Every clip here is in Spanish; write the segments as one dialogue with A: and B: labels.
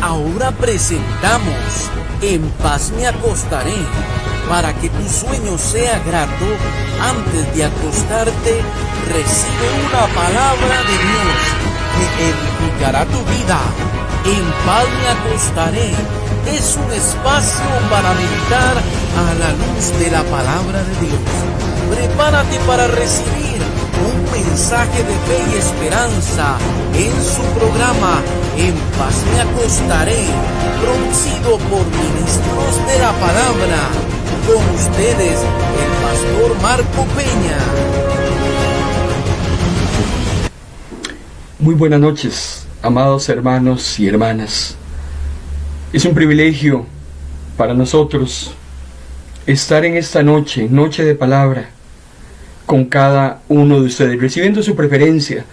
A: Ahora presentamos En paz me acostaré. Para que tu sueño sea grato, antes de acostarte, recibe una palabra de Dios que edificará tu vida. En paz me acostaré es un espacio para meditar a la luz de la palabra de Dios. Prepárate para recibir un mensaje de fe y esperanza en su programa En paz me acostaré, producido por Ministros de la Palabra. Con ustedes, el pastor Marco Peña.
B: Muy buenas noches, amados hermanos y hermanas. Es un privilegio para nosotros estar en esta noche de palabra, con cada uno de ustedes, recibiendo su preferencia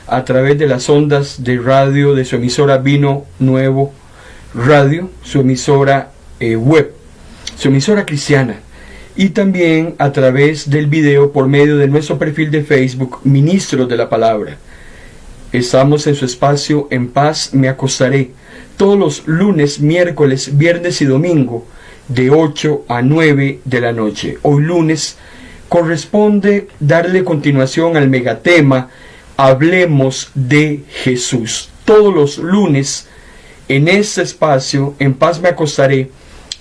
B: a través de las ondas de radio de su emisora Vino Nuevo Radio, su emisora web, su emisora cristiana, y también a través del video por medio de nuestro perfil de Facebook, Ministros de la Palabra. Estamos en su espacio En paz me acostaré, todos los lunes, miércoles, viernes y domingo, de 8 a 9 de la noche. Hoy lunes corresponde darle continuación al megatema Hablemos de Jesús. Todos los lunes en este espacio, En paz me acostaré,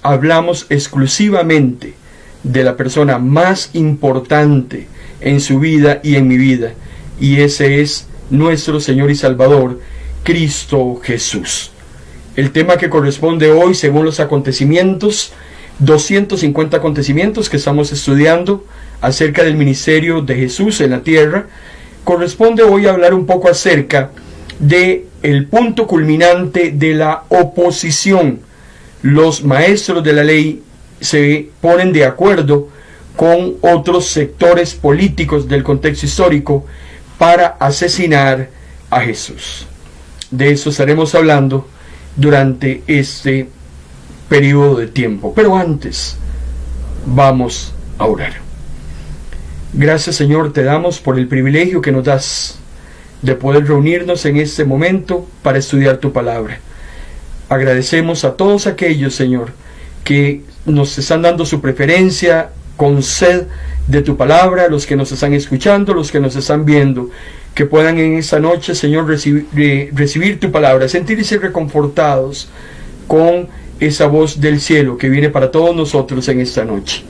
B: hablamos exclusivamente de la persona más importante en su vida y en mi vida, y ese es nuestro Señor y Salvador, Cristo Jesús. El tema que corresponde hoy, según los acontecimientos, 250 acontecimientos que estamos estudiando acerca del ministerio de Jesús en la tierra, corresponde hoy a hablar un poco acerca de el punto culminante de la oposición. Los maestros de la ley se ponen de acuerdo con otros sectores políticos del contexto histórico para asesinar a Jesús. De eso estaremos hablando durante este periodo de tiempo. Pero antes, vamos a orar. Gracias, Señor, te damos por el privilegio que nos das de poder reunirnos en este momento para estudiar tu palabra. Agradecemos a todos aquellos, Señor, que nos están dando su preferencia con sed de tu palabra, los que nos están escuchando, los que nos están viendo, que puedan en esta noche, Señor, recibir tu palabra, sentirse reconfortados con esa voz del cielo que viene para todos nosotros en esta noche.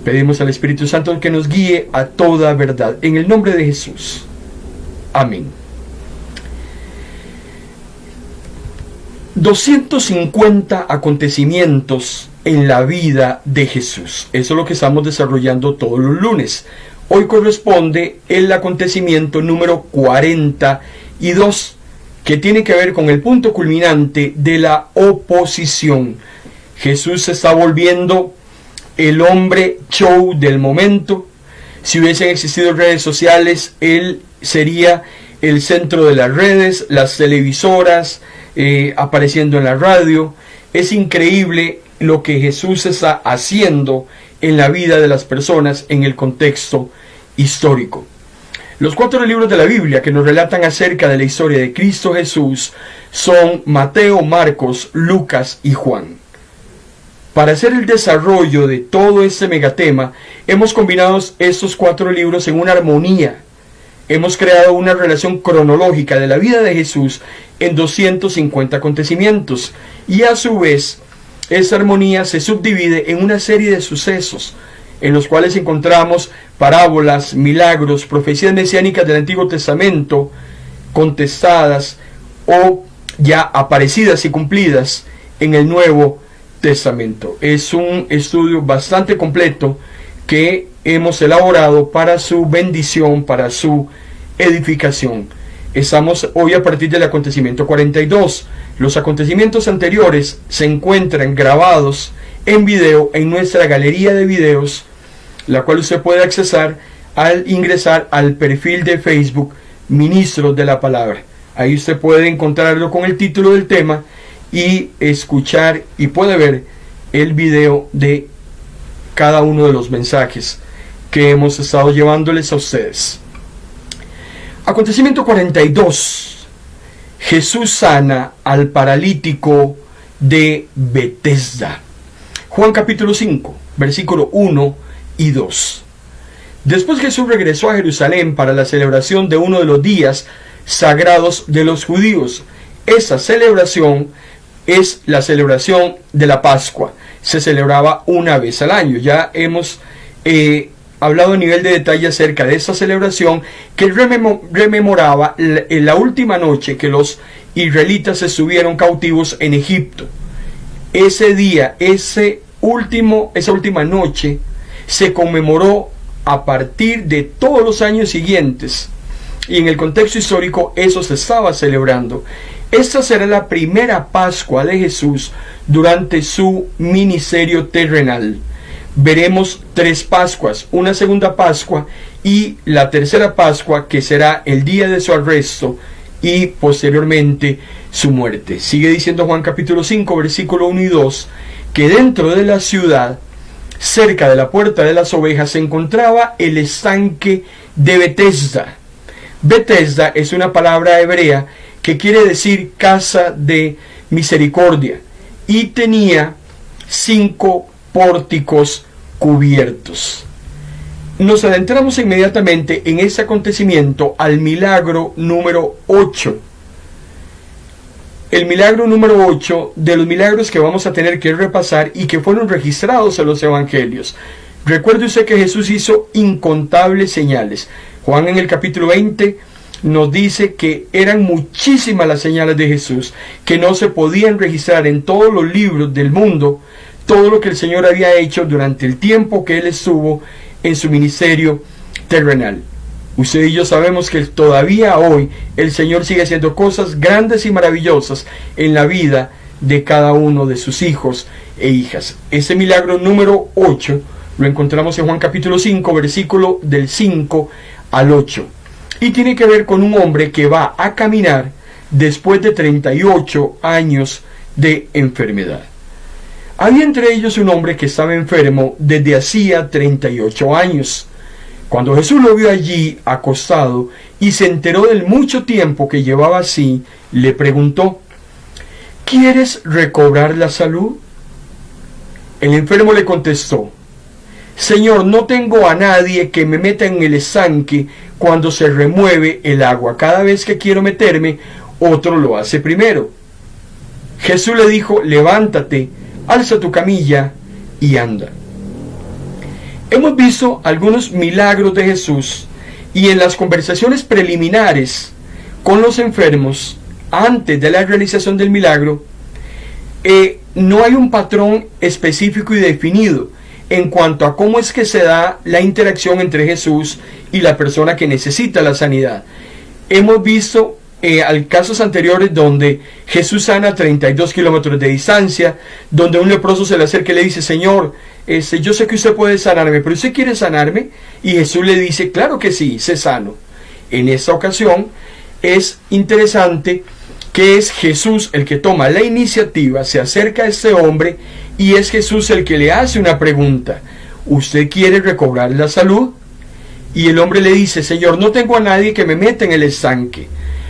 B: Pedimos al Espíritu Santo que nos guíe a toda verdad. En el nombre de Jesús. Amén. 250 acontecimientos en la vida de Jesús. Eso es lo que estamos desarrollando todos los lunes. Hoy corresponde el acontecimiento número 42, que tiene que ver con el punto culminante de la oposición. Jesús se está volviendo el hombre show del momento. Si hubiesen existido redes sociales, él sería el centro de las redes, las televisoras, apareciendo en la radio. Es increíble lo que Jesús está haciendo en la vida de las personas en el contexto histórico. Los 4 libros de la Biblia que nos relatan acerca de la historia de Cristo Jesús son Mateo, Marcos, Lucas y Juan. Para hacer el desarrollo de todo este megatema, hemos combinado estos 4 libros en una armonía. Hemos creado una relación cronológica de la vida de Jesús en 250 acontecimientos, y a su vez, esa armonía se subdivide en una serie de sucesos, en los cuales encontramos parábolas, milagros, profecías mesiánicas del Antiguo Testamento, contestadas o ya aparecidas y cumplidas en el Nuevo Testamento. Es un estudio bastante completo que hemos elaborado para su bendición, para su edificación. Estamos hoy a partir del acontecimiento 42. Los acontecimientos anteriores se encuentran grabados en video en nuestra galería de videos, la cual usted puede accesar al ingresar al perfil de Facebook Ministros de la Palabra. Ahí usted puede encontrarlo con el título del tema y escuchar y puede ver el video de cada uno de los mensajes que hemos estado llevándoles a ustedes. Acontecimiento 42. Jesús sana al paralítico de Betesda. Juan capítulo 5, versículo 1 y 2. Después Jesús regresó a Jerusalén para la celebración de uno de los días sagrados de los judíos. Esa celebración es la celebración de la Pascua. Se celebraba una vez al año. Ya hemos hablado a nivel de detalle acerca de esa celebración que rememoraba la última noche que los israelitas estuvieron cautivos en Egipto. Ese día, esa última noche se conmemoró a partir de todos los años siguientes, y en el contexto histórico eso se estaba celebrando. Esta será la primera Pascua de Jesús durante su ministerio terrenal. Veremos 3 Pascuas, una segunda Pascua y la tercera Pascua, que será el día de su arresto y posteriormente su muerte. Sigue diciendo Juan capítulo 5, versículo 1 y 2, que dentro de la ciudad, cerca de la puerta de las ovejas, se encontraba el estanque de Betesda. Betesda es una palabra hebrea que quiere decir casa de misericordia, y tenía 5 pórticos cubiertos. Nos adentramos inmediatamente en ese acontecimiento al milagro número 8. El milagro número 8 de los milagros que vamos a tener que repasar y que fueron registrados en los evangelios. Recuerde usted que Jesús hizo incontables señales. Juan en el capítulo 20 nos dice que eran muchísimas las señales de Jesús, que no se podían registrar en todos los libros del mundo, todo lo que el Señor había hecho durante el tiempo que Él estuvo en su ministerio terrenal. Usted y yo sabemos que todavía hoy el Señor sigue haciendo cosas grandes y maravillosas en la vida de cada uno de sus hijos e hijas. Ese milagro número 8 lo encontramos en Juan capítulo 5, versículo del 5 al 8. Y tiene que ver con un hombre que va a caminar después de 38 años de enfermedad. Había entre ellos un hombre que estaba enfermo desde hacía 38 años. Cuando Jesús lo vio allí acostado y se enteró del mucho tiempo que llevaba así, le preguntó: ¿quieres recobrar la salud? El enfermo le contestó: Señor, no tengo a nadie que me meta en el estanque cuando se remueve el agua. Cada vez que quiero meterme, otro lo hace primero. Jesús le dijo: levántate, alza tu camilla y anda. Hemos visto algunos milagros de Jesús, y en las conversaciones preliminares con los enfermos, antes de la realización del milagro, no hay un patrón específico y definido en cuanto a cómo es que se da la interacción entre Jesús y la persona que necesita la sanidad. Hemos visto casos anteriores donde Jesús sana a 32 kilómetros de distancia, donde un leproso se le acerca y le dice: Señor, yo sé que usted puede sanarme, pero ¿usted quiere sanarme? Y Jesús le dice: claro que sí, sé sano. En esta ocasión es interesante que es Jesús el que toma la iniciativa, se acerca a este hombre y es Jesús el que le hace una pregunta: ¿usted quiere recobrar la salud? Y el hombre le dice: Señor, no tengo a nadie que me meta en el estanque.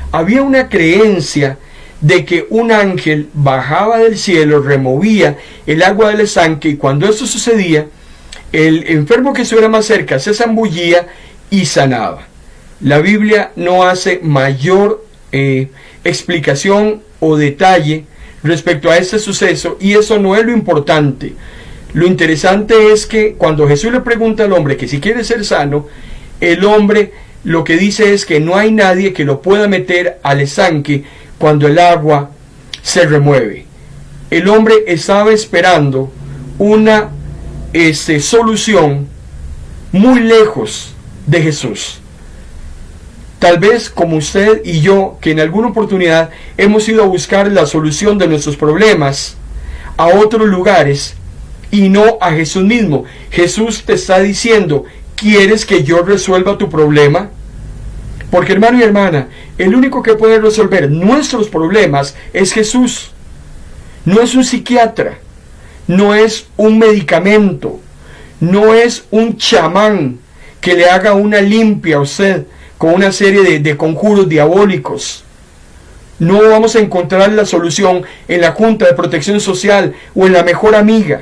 B: Había una creencia de que un ángel bajaba del cielo, removía el agua del estanque, y cuando esto sucedía, el enfermo que estuviera más cerca se zambullía y sanaba. La Biblia no hace mayor explicación o detalle respecto a este suceso, y eso no es lo importante. Lo interesante es que cuando Jesús le pregunta al hombre que si quiere ser sano, el hombre lo que dice es que no hay nadie que lo pueda meter al estanque cuando el agua se remueve. El hombre estaba esperando una solución muy lejos de Jesús. Tal vez como usted y yo, que en alguna oportunidad hemos ido a buscar la solución de nuestros problemas a otros lugares y no a Jesús mismo. Jesús te está diciendo: ¿quieres que yo resuelva tu problema? Porque, hermano y hermana, el único que puede resolver nuestros problemas es Jesús. No es un psiquiatra, no es un medicamento, no es un chamán que le haga una limpia a usted con una serie de conjuros diabólicos. No vamos a encontrar la solución en la Junta de Protección Social o en la mejor amiga.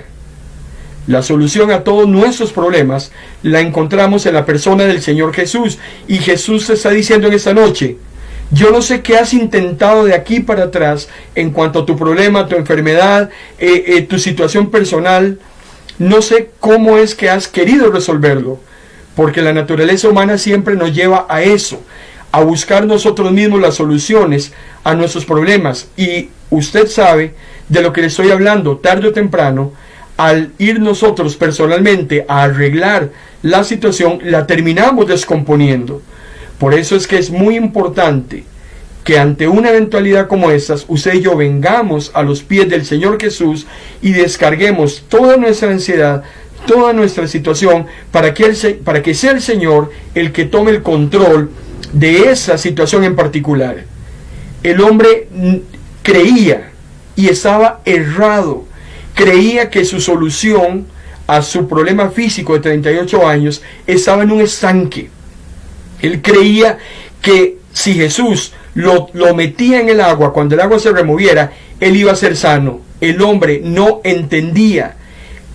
B: La solución a todos nuestros problemas la encontramos en la persona del Señor Jesús. Y Jesús te está diciendo en esta noche: yo no sé qué has intentado de aquí para atrás en cuanto a tu problema, tu enfermedad, tu situación personal. No sé cómo es que has querido resolverlo, porque la naturaleza humana siempre nos lleva a eso, a buscar nosotros mismos las soluciones a nuestros problemas. Y usted sabe de lo que le estoy hablando. Tarde o temprano, al ir nosotros personalmente a arreglar la situación, la terminamos descomponiendo. Por eso es que es muy importante que ante una eventualidad como estas, usted y yo vengamos a los pies del Señor Jesús y descarguemos toda nuestra ansiedad, toda nuestra situación, para que sea el Señor el que tome el control de esa situación en particular. El hombre creía y estaba errado. Creía que su solución a su problema físico de 38 años estaba en un estanque. Él creía que si Jesús lo metía en el agua, cuando el agua se removiera, él iba a ser sano. El hombre no entendía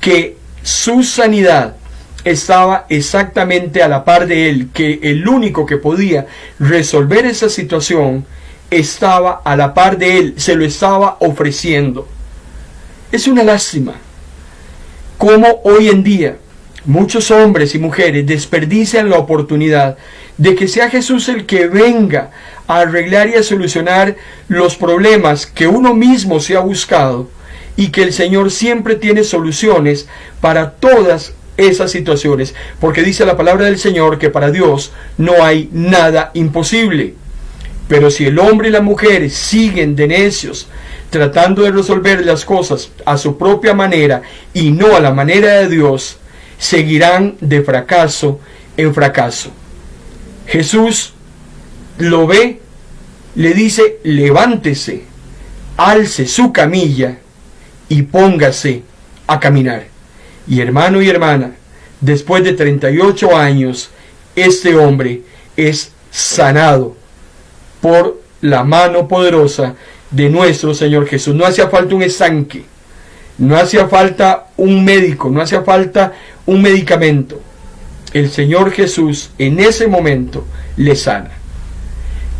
B: que su sanidad estaba exactamente a la par de él, que el único que podía resolver esa situación estaba a la par de él, se lo estaba ofreciendo. Es una lástima cómo hoy en día muchos hombres y mujeres desperdician la oportunidad de que sea Jesús el que venga a arreglar y a solucionar los problemas que uno mismo se ha buscado, y que el Señor siempre tiene soluciones para todas esas situaciones, porque dice la palabra del Señor que para Dios no hay nada imposible. Pero si el hombre y la mujer siguen de necios, tratando de resolver las cosas a su propia manera y no a la manera de Dios, seguirán de fracaso en fracaso. Jesús lo ve, le dice: levántese, alce su camilla y póngase a caminar. Y hermano y hermana, después de 38 años, este hombre es sanado por la mano poderosa de nuestro Señor Jesús. No hacía falta un estanque, no hacía falta un médico, no hacía falta un medicamento. El Señor Jesús en ese momento le sana.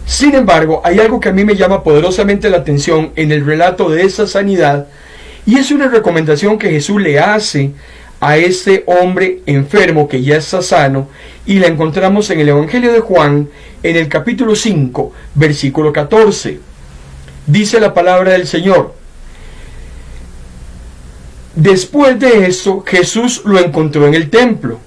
B: Sin embargo, hay algo que a mí me llama poderosamente la atención en el relato de esa sanidad, y es una recomendación que Jesús le hace a este hombre enfermo que ya está sano, y la encontramos en el Evangelio de Juan, en el capítulo 5, versículo 14. Dice la palabra del Señor: después de esto, Jesús lo encontró en el templo.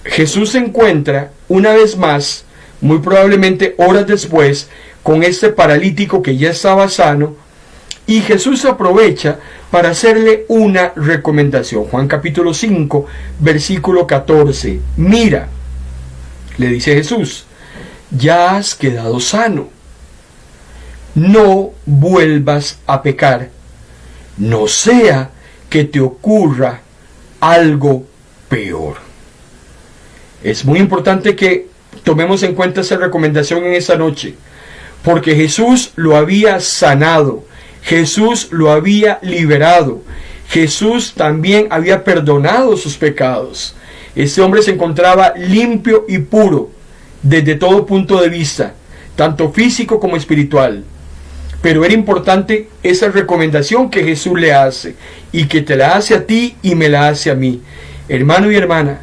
B: Jesús se encuentra una vez más, muy probablemente horas después, con este paralítico que ya estaba sano, y Jesús aprovecha para hacerle una recomendación. Juan capítulo 5, versículo 14. Mira, le dice Jesús, ya has quedado sano. No vuelvas a pecar, no sea que te ocurra algo peor. Es muy importante que tomemos en cuenta esa recomendación en esta noche, porque Jesús lo había sanado, Jesús lo había liberado, Jesús también había perdonado sus pecados. Este hombre se encontraba limpio y puro desde todo punto de vista, tanto físico como espiritual. Pero era importante esa recomendación que Jesús le hace, y que te la hace a ti y me la hace a mí. Hermano y hermana,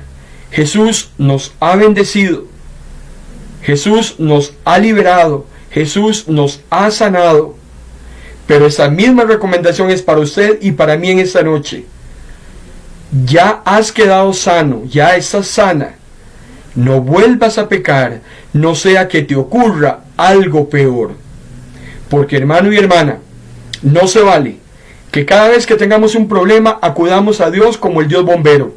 B: Jesús nos ha bendecido, Jesús nos ha liberado, Jesús nos ha sanado. Pero esa misma recomendación es para usted y para mí en esta noche. Ya has quedado sano, ya estás sana. No vuelvas a pecar, no sea que te ocurra algo peor. Porque hermano y hermana, no se vale que cada vez que tengamos un problema acudamos a Dios como el Dios bombero.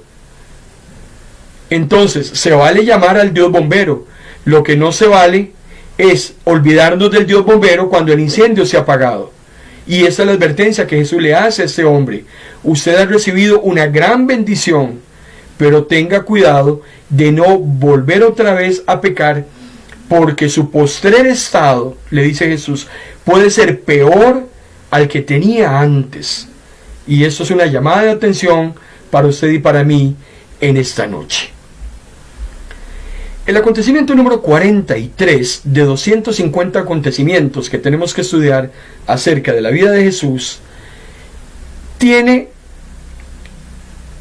B: Entonces, se vale llamar al Dios bombero. Lo que no se vale es olvidarnos del Dios bombero cuando el incendio se ha apagado. Y esa es la advertencia que Jesús le hace a este hombre. Usted ha recibido una gran bendición, pero tenga cuidado de no volver otra vez a pecar, porque su postrer estado, le dice Jesús, puede ser peor al que tenía antes. Y esto es una llamada de atención para usted y para mí en esta noche. El acontecimiento número 43 de 250 acontecimientos que tenemos que estudiar acerca de la vida de Jesús tiene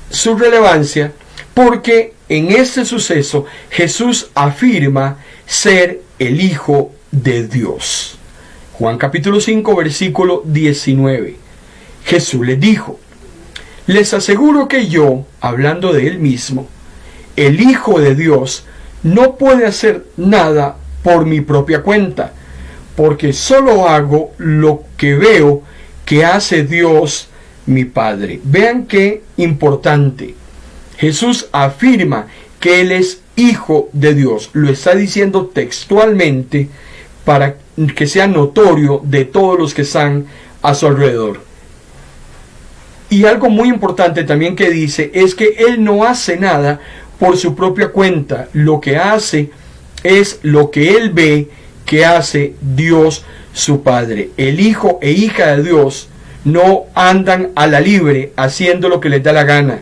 B: su relevancia porque en este suceso Jesús afirma ser el Hijo de Dios. Juan capítulo 5 versículo 19. Jesús les dijo: les aseguro que yo, hablando de él mismo, el Hijo de Dios, no puede hacer nada por mi propia cuenta, porque solo hago lo que veo que hace Dios mi Padre. Vean qué importante. Jesús afirma que Él es Hijo de Dios. Lo está diciendo textualmente para que sea notorio de todos los que están a su alrededor. Y algo muy importante también que dice es que Él no hace nada por su propia cuenta. Lo que hace es lo que Él ve que hace Dios su Padre. El Hijo e hija de Dios no andan a la libre haciendo lo que les da la gana.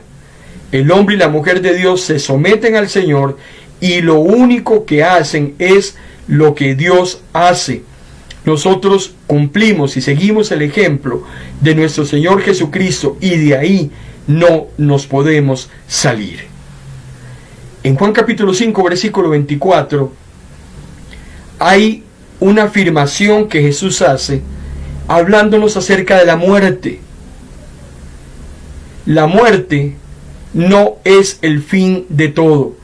B: El hombre y la mujer de Dios se someten al Señor y lo único que hacen es lo que Dios hace. Nosotros cumplimos y seguimos el ejemplo de nuestro Señor Jesucristo y de ahí no nos podemos salir. En Juan capítulo 5 versículo 24 hay una afirmación que Jesús hace hablándonos acerca de la muerte. La muerte no es el fin de todo.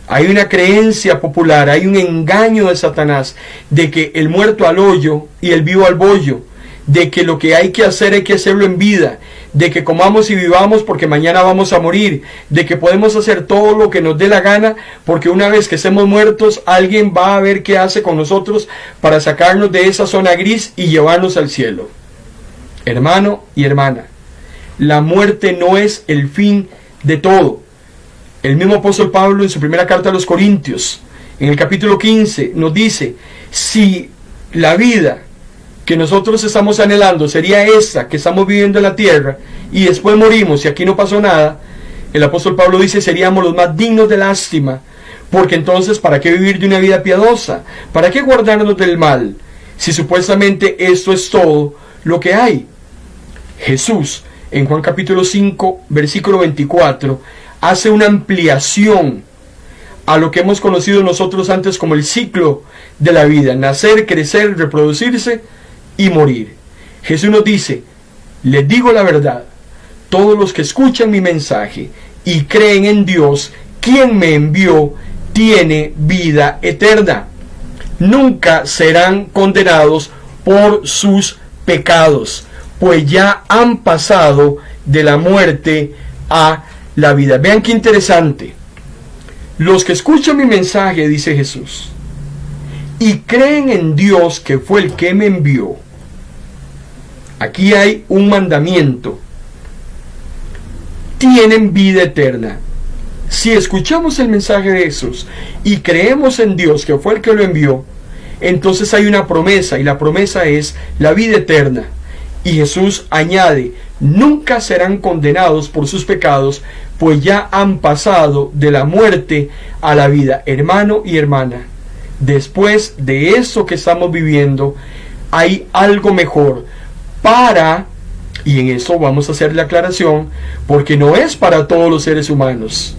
B: Hay una creencia popular, hay un engaño de Satanás de que el muerto al hoyo y el vivo al bollo, de que lo que hay que hacerlo en vida, de que comamos y vivamos porque mañana vamos a morir, de que podemos hacer todo lo que nos dé la gana porque una vez que estemos muertos alguien va a ver qué hace con nosotros para sacarnos de esa zona gris y llevarnos al cielo. Hermano y hermana, la muerte no es el fin de todo. El mismo apóstol Pablo en su primera carta a los Corintios, en el capítulo 15, nos dice, si la vida que nosotros estamos anhelando sería esta que estamos viviendo en la tierra, y después morimos y aquí no pasó nada, el apóstol Pablo dice, seríamos los más dignos de lástima, porque entonces, ¿para qué vivir de una vida piadosa? ¿Para qué guardarnos del mal? Si supuestamente esto es todo lo que hay. Jesús, en Juan capítulo 5, versículo 24, hace una ampliación a lo que hemos conocido nosotros antes como el ciclo de la vida: nacer, crecer, reproducirse y morir. Jesús nos dice, les digo la verdad, todos los que escuchan mi mensaje y creen en Dios, quien me envió, tiene vida eterna. Nunca serán condenados por sus pecados, pues ya han pasado de la muerte a la vida. Vean qué interesante. Los que escuchan mi mensaje, dice Jesús, y creen en Dios que fue el que me envió. Aquí hay un mandamiento. Tienen vida eterna. Si escuchamos el mensaje de Jesús y creemos en Dios que fue el que lo envió, entonces hay una promesa, y la promesa es la vida eterna. Y Jesús añade, nunca serán condenados por sus pecados, pues ya han pasado de la muerte a la vida. Hermano y hermana, después de esto que estamos viviendo, hay algo mejor y en esto vamos a hacer la aclaración, porque no es para todos los seres humanos.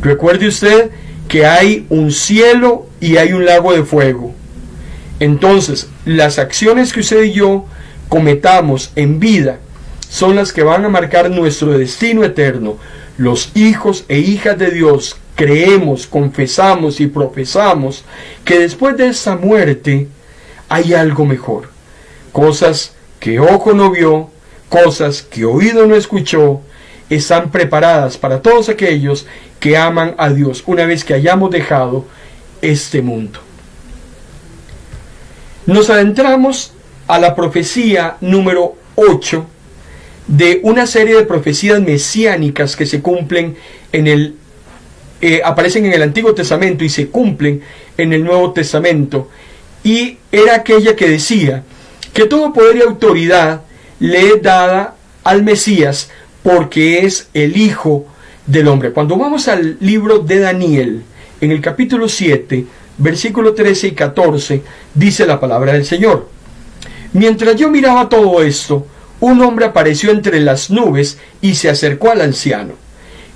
B: Recuerde usted que hay un cielo y hay un lago de fuego. Entonces, las acciones que usted y yo cometamos en vida son las que van a marcar nuestro destino eterno. Los hijos e hijas de Dios creemos, confesamos y profesamos que después de esa muerte hay algo mejor. Cosas que ojo no vio, cosas que oído no escuchó, están preparadas para todos aquellos que aman a Dios una vez que hayamos dejado este mundo. Nos adentramos a la profecía número 8 de una serie de profecías mesiánicas que se cumplen en el aparecen en el Antiguo Testamento y se cumplen en el Nuevo Testamento, y era aquella que decía que todo poder y autoridad le es dada al Mesías porque es el Hijo del Hombre. Cuando vamos al libro de Daniel, en el capítulo 7, versículos 13 y 14, dice la palabra del Señor: mientras yo miraba todo esto, un hombre apareció entre las nubes y se acercó al anciano.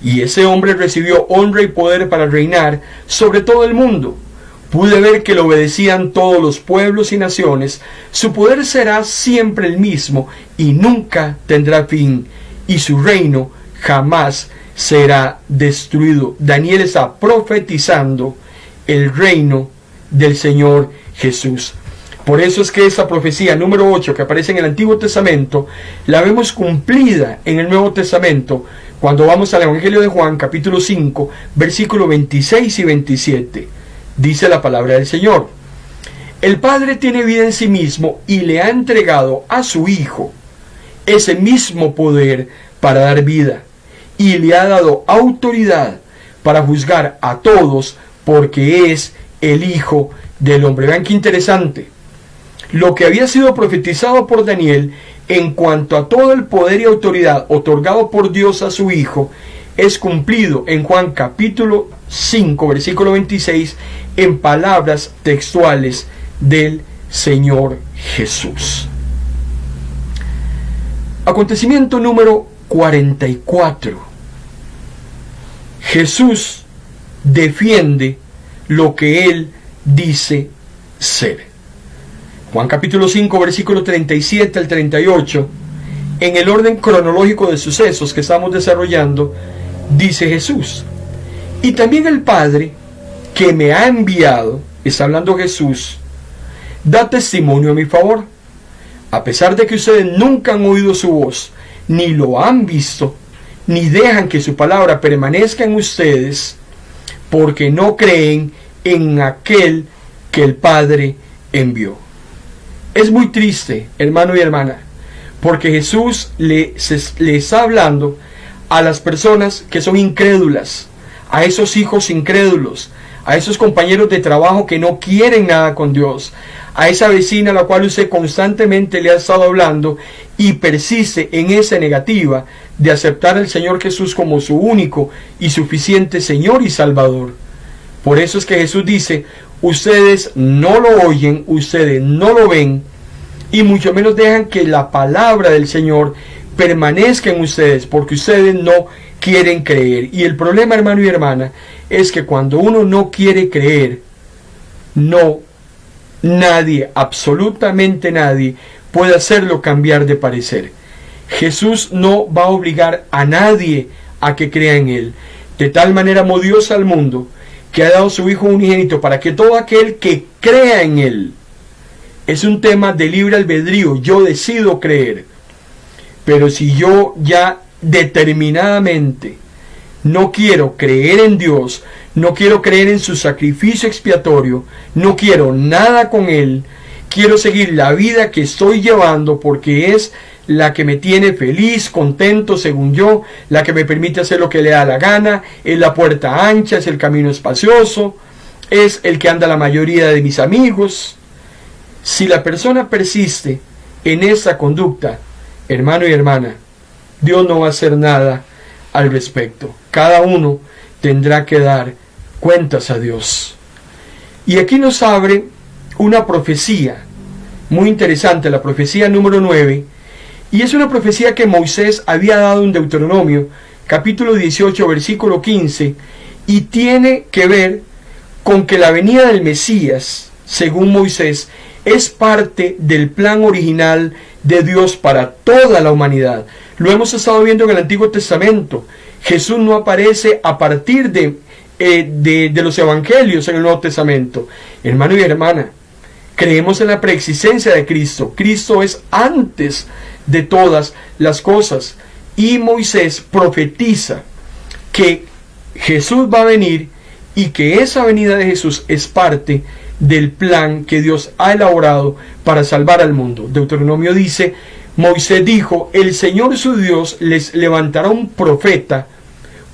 B: Y ese hombre recibió honra y poder para reinar sobre todo el mundo. Pude ver que le obedecían todos los pueblos y naciones. Su poder será siempre el mismo y nunca tendrá fin, y su reino jamás será destruido. Daniel está profetizando el reino del Señor Jesús. Por eso es que esta profecía número 8 que aparece en el Antiguo Testamento la vemos cumplida en el Nuevo Testamento cuando vamos al Evangelio de Juan, capítulo 5, versículos 26 y 27. Dice la palabra del Señor: el Padre tiene vida en sí mismo y le ha entregado a su Hijo ese mismo poder para dar vida, y le ha dado autoridad para juzgar a todos, porque es el Hijo del Hombre. Vean qué interesante. Lo que había sido profetizado por Daniel en cuanto a todo el poder y autoridad otorgado por Dios a su Hijo es cumplido en Juan capítulo 5, versículo 26, en palabras textuales del Señor Jesús. Acontecimiento número 44. Jesús defiende lo que Él dice ser. Juan capítulo 5, versículo 37 al 38, en el orden cronológico de sucesos que estamos desarrollando, dice Jesús: y también el Padre que me ha enviado, está hablando Jesús, da testimonio a mi favor, a pesar de que ustedes nunca han oído su voz, ni lo han visto, ni dejan que su palabra permanezca en ustedes, porque no creen en aquel que el Padre envió. Es muy triste, hermano y hermana, porque Jesús le está hablando a las personas que son incrédulas, a esos hijos incrédulos, a esos compañeros de trabajo que no quieren nada con Dios, a esa vecina a la cual usted constantemente le ha estado hablando y persiste en esa negativa de aceptar al Señor Jesús como su único y suficiente Señor y Salvador. Por eso es que Jesús dice: ustedes no lo oyen, ustedes no lo ven, y mucho menos dejan que la palabra del Señor permanezca en ustedes, porque ustedes no quieren creer. Y el problema, hermano y hermana, es que cuando uno no quiere creer, nadie, absolutamente nadie, puede hacerlo cambiar de parecer. Jesús no va a obligar a nadie a que crea en Él. De tal manera amó Dios al mundo, que ha dado su Hijo unigénito, para que todo aquel que crea en Él, es un tema de libre albedrío, yo decido creer. Pero si yo ya determinadamente no quiero creer en Dios, no quiero creer en su sacrificio expiatorio, no quiero nada con Él, quiero seguir la vida que estoy llevando porque es la que me tiene feliz, contento según yo, la que me permite hacer lo que le da la gana, es la puerta ancha, es el camino espacioso, es el que anda la mayoría de mis amigos. Si la persona persiste en esa conducta, hermano y hermana, Dios no va a hacer nada al respecto. Cada uno tendrá que dar cuentas a Dios. Y aquí nos abre una profecía muy interesante, la profecía número 9, y es una profecía que Moisés había dado en Deuteronomio, capítulo 18, versículo 15, y tiene que ver con que la venida del Mesías, según Moisés, es parte del plan original de Dios para toda la humanidad. Lo hemos estado viendo en el Antiguo Testamento. Jesús no aparece a partir de los evangelios en el Nuevo Testamento. Hermano y hermana, creemos en la preexistencia de Cristo. Cristo es antes de todas las cosas. Y Moisés profetiza que Jesús va a venir y que esa venida de Jesús es parte del plan que Dios ha elaborado para salvar al mundo. Deuteronomio dice: Moisés dijo: el Señor su Dios les levantará un profeta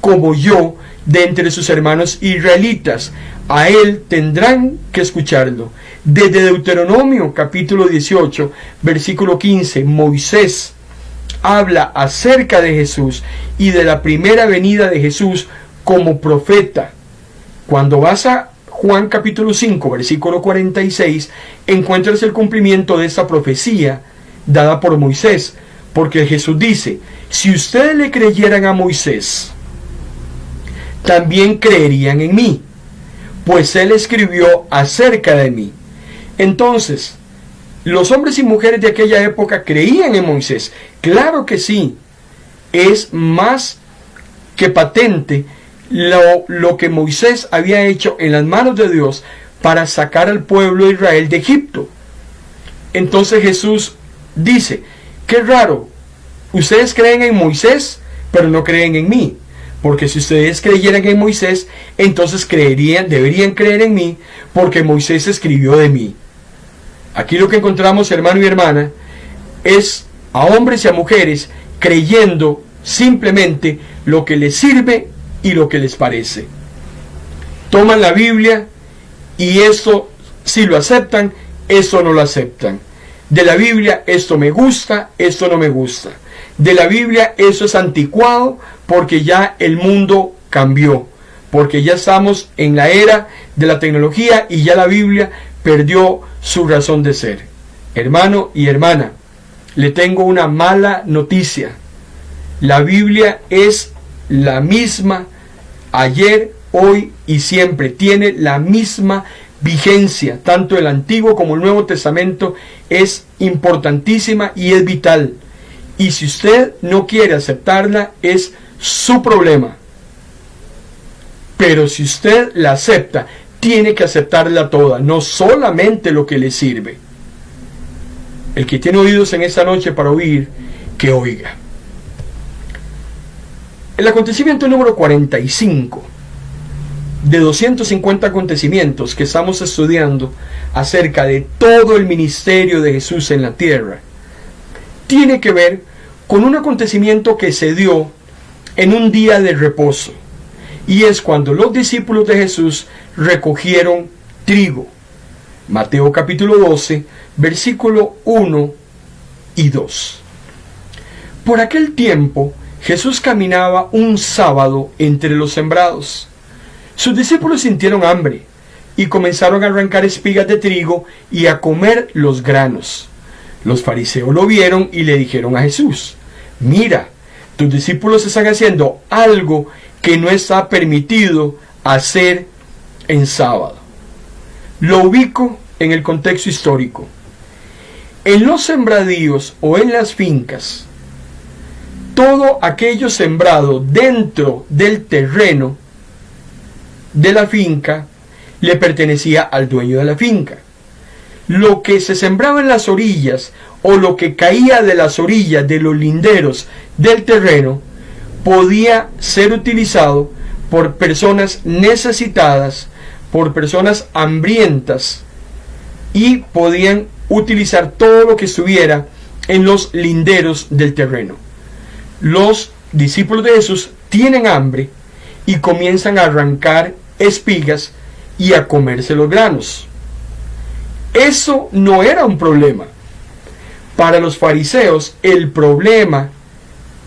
B: como yo de entre sus hermanos israelitas. A él tendrán que escucharlo. Desde Deuteronomio capítulo 18, versículo 15, Moisés habla acerca de Jesús y de la primera venida de Jesús como profeta. Cuando vas a Juan capítulo 5, versículo 46, encuentras el cumplimiento de esta profecía dada por Moisés, porque Jesús dice: si ustedes le creyeran a Moisés, también creerían en mí, pues él escribió acerca de mí. Entonces, los hombres y mujeres de aquella época creían en Moisés. Claro que sí. Es más que patente lo que Moisés había hecho en las manos de Dios para sacar al pueblo de Israel de Egipto. Entonces Jesús dice: qué raro, ustedes creen en Moisés, pero no creen en mí. Porque si ustedes creyeran en Moisés, entonces deberían creer en mí, porque Moisés escribió de mí. Aquí lo que encontramos, hermano y hermana, es a hombres y a mujeres creyendo simplemente lo que les sirve y lo que les parece. Toman la Biblia y esto si lo aceptan, esto no lo aceptan. De la Biblia esto me gusta, esto no me gusta. De la Biblia eso es anticuado porque ya el mundo cambió, porque ya estamos en la era de la tecnología y ya la Biblia perdió su razón de ser. Hermano y hermana, le tengo una mala noticia. La Biblia es la misma ayer, hoy y siempre. Tiene la misma vigencia. Tanto el Antiguo como el Nuevo Testamento es importantísima y es vital. Y si usted no quiere aceptarla, es su problema. Pero si usted la acepta, tiene que aceptarla toda, no solamente lo que le sirve. El que tiene oídos en esta noche para oír, que oiga. El acontecimiento número 45 de 250 acontecimientos que estamos estudiando acerca de todo el ministerio de Jesús en la tierra, tiene que ver con un acontecimiento que se dio en un día de reposo, y es cuando los discípulos de Jesús recogieron trigo. Mateo capítulo 12, versículo 1 y 2. Por aquel tiempo, Jesús caminaba un sábado entre los sembrados. Sus discípulos sintieron hambre y comenzaron a arrancar espigas de trigo y a comer los granos. Los fariseos lo vieron y le dijeron a Jesús: mira, tus discípulos están haciendo algo que no está permitido hacer en sábado. Lo ubico en el contexto histórico. En los sembradíos o en las fincas, todo aquello sembrado dentro del terreno de la finca le pertenecía al dueño de la finca. Lo que se sembraba en las orillas o lo que caía de las orillas de los linderos del terreno podía ser utilizado por personas necesitadas, por personas hambrientas, y podían utilizar todo lo que estuviera en los linderos del terreno. Los discípulos de Jesús tienen hambre y comienzan a arrancar espigas y a comerse los granos. Eso no era un problema. Para los fariseos, el problema